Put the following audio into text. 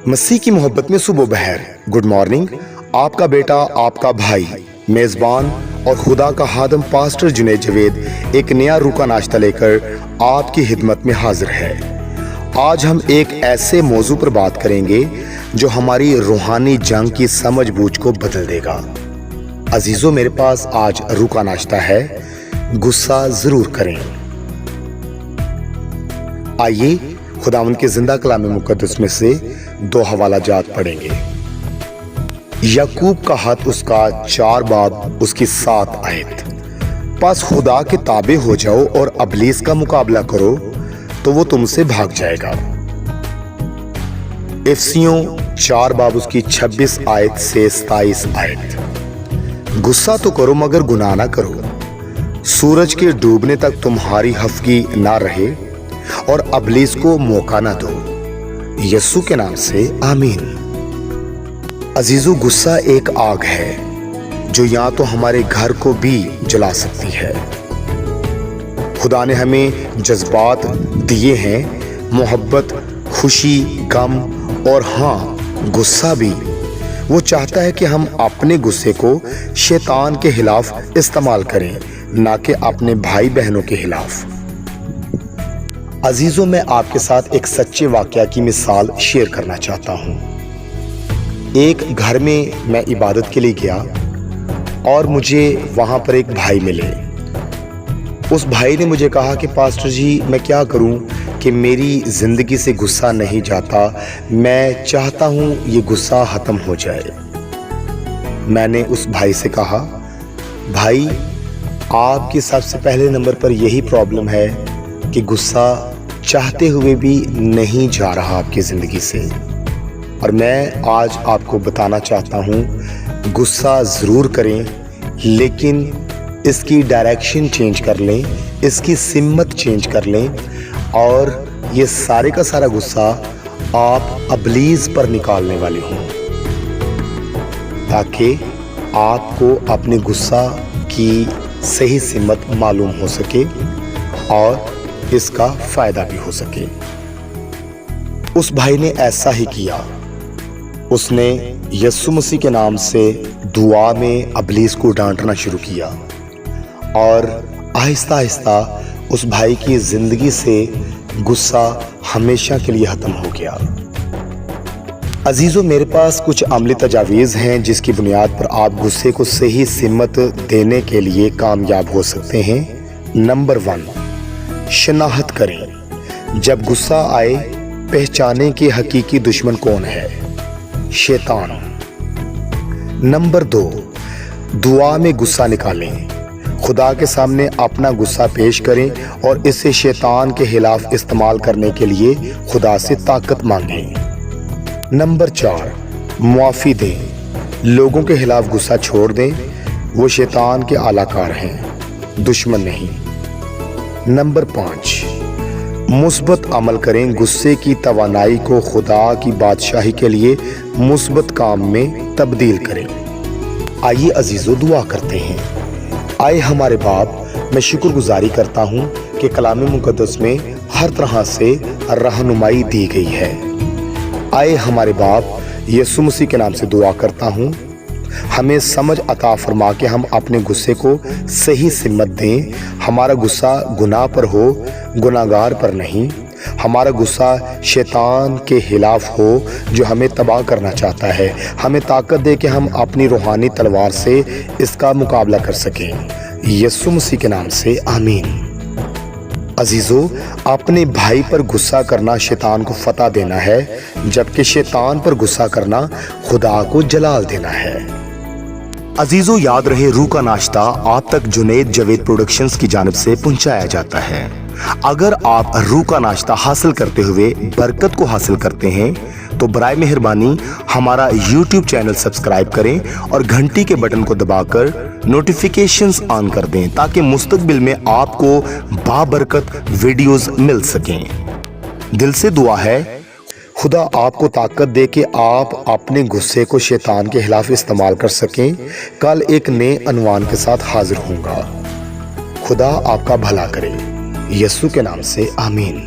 مسیح کی محبت میں صبح بہر گڈ مارننگ. آپ کا بیٹا، آپ کا بھائی، میزبان اور خدا کا خادم پاسٹر جنید جاوید ایک نیا روح کا ناشتہ لے کر آپ کی خدمت میں حاضر ہے. آج ہم ایک ایسے موضوع پر بات کریں گے جو ہماری روحانی جنگ کی سمجھ بوجھ کو بدل دے گا. عزیزو، میرے پاس آج روح کا ناشتہ ہے، غصہ ضرور کریں. آئیے خداوند کے زندہ کلام مقدس میں سے 2 حوالہ جات پڑھیں گے. یعقوب کا خط اس کا 4 باب اس کی 7 آیت. پس خدا کے تابع ہو جاؤ اور ابلیس کا مقابلہ کرو تو وہ تم سے بھاگ جائے گا. افسیوں 4 باب اس کی 26 آیت سے 27 آیت. غصہ تو کرو مگر گناہ نہ کرو. سورج کے ڈوبنے تک تمہاری خفگی نہ رہے اور ابلیس کو موقع نہ دو. یسوع کے نام سے آمین. عزیزو، غصہ ایک آگ ہے جو یا تو ہمارے گھر کو بھی جلا سکتی ہے. خدا نے ہمیں جذبات دیے ہیں، محبت، خوشی، غم اور ہاں غصہ بھی. وہ چاہتا ہے کہ ہم اپنے غصے کو شیطان کے خلاف استعمال کریں، نہ کہ اپنے بھائی بہنوں کے خلاف. عزیزوں، میں آپ کے ساتھ ایک سچے واقعہ کی مثال شیئر کرنا چاہتا ہوں. ایک گھر میں عبادت کے لیے گیا اور مجھے وہاں پر ایک بھائی ملے. اس بھائی نے مجھے کہا کہ پاسٹر جی، میں کیا کروں کہ میری زندگی سے غصہ نہیں جاتا، میں چاہتا ہوں یہ غصہ ختم ہو جائے. میں نے اس بھائی سے کہا، بھائی، آپ کی سب سے پہلے نمبر پر یہی پرابلم ہے کہ غصہ چاہتے ہوئے بھی نہیں جا رہا آپ کی زندگی سے. اور میں آج آپ کو بتانا چاہتا ہوں، غصہ ضرور کریں لیکن اس کی ڈائریکشن چینج کر لیں، اس کی سمت چینج کر لیں اور یہ سارے کا سارا غصہ آپ ابلیس پر نکالنے والے ہوں، تاکہ آپ کو اپنے غصہ کی صحیح سمت معلوم ہو سکے اور اس کا فائدہ بھی ہو سکے. اس بھائی نے ایسا ہی کیا. اس نے یسوع مسیح کے نام سے دعا میں ابلیس کو ڈانٹنا شروع کیا اور آہستہ آہستہ اس بھائی کی زندگی سے غصہ ہمیشہ کے لیے ختم ہو گیا. عزیزو، میرے پاس کچھ عملی تجاویز ہیں جس کی بنیاد پر آپ غصے کو صحیح سمت دینے کے لیے کامیاب ہو سکتے ہیں. نمبر 1، شناخت کریں. جب غصہ آئے، پہچانیں کہ حقیقی دشمن کون ہے، شیطان. نمبر 2، دعا میں غصہ نکالیں. خدا کے سامنے اپنا غصہ پیش کریں اور اسے شیطان کے خلاف استعمال کرنے کے لیے خدا سے طاقت مانگیں. نمبر 4، معافی دیں. لوگوں کے خلاف غصہ چھوڑ دیں، وہ شیطان کے اعلی کار ہیں، دشمن نہیں. نمبر 5، مثبت عمل کریں. غصے کی توانائی کو خدا کی بادشاہی کے لیے مثبت کام میں تبدیل کریں. آئیے عزیزو، دعا کرتے ہیں. آئے ہمارے باپ، میں شکر گزاری کرتا ہوں کہ کلام مقدس میں ہر طرح سے رہنمائی دی گئی ہے. آئے ہمارے باپ، یسوع مسیح کے نام سے دعا کرتا ہوں، ہمیں سمجھ عطا فرما کہ ہم اپنے غصے کو صحیح سمت دیں. ہمارا غصہ گناہ پر ہو، گناہگار پر نہیں. ہمارا غصہ شیطان کے خلاف ہو جو ہمیں تباہ کرنا چاہتا ہے. ہمیں طاقت دے کہ ہم اپنی روحانی تلوار سے اس کا مقابلہ کر سکیں. یسوع مسیح کے نام سے آمین. عزیزو، اپنے بھائی پر غصہ کرنا شیطان کو فتح دینا ہے، جبکہ شیطان پر غصہ کرنا خدا کو جلال دینا ہے. عزیزو، یاد رہے، روح کا ناشتہ آپ تک جنید جاوید پروڈکشنز کی جانب سے پہنچایا جاتا ہے. اگر آپ روح کا ناشتہ حاصل کرتے ہوئے برکت کو حاصل کرتے ہیں تو برائے مہربانی ہمارا یوٹیوب چینل سبسکرائب کریں اور گھنٹی کے بٹن کو دبا کر نوٹیفیکیشنز آن کر دیں تاکہ مستقبل میں آپ کو بابرکت ویڈیوز مل سکیں. دل سے دعا ہے، خدا آپ کو طاقت دے کہ آپ اپنے غصے کو شیطان کے خلاف استعمال کر سکیں. کل ایک نئے عنوان کے ساتھ حاضر ہوں گا. خدا آپ کا بھلا کرے. یسوع کے نام سے آمین.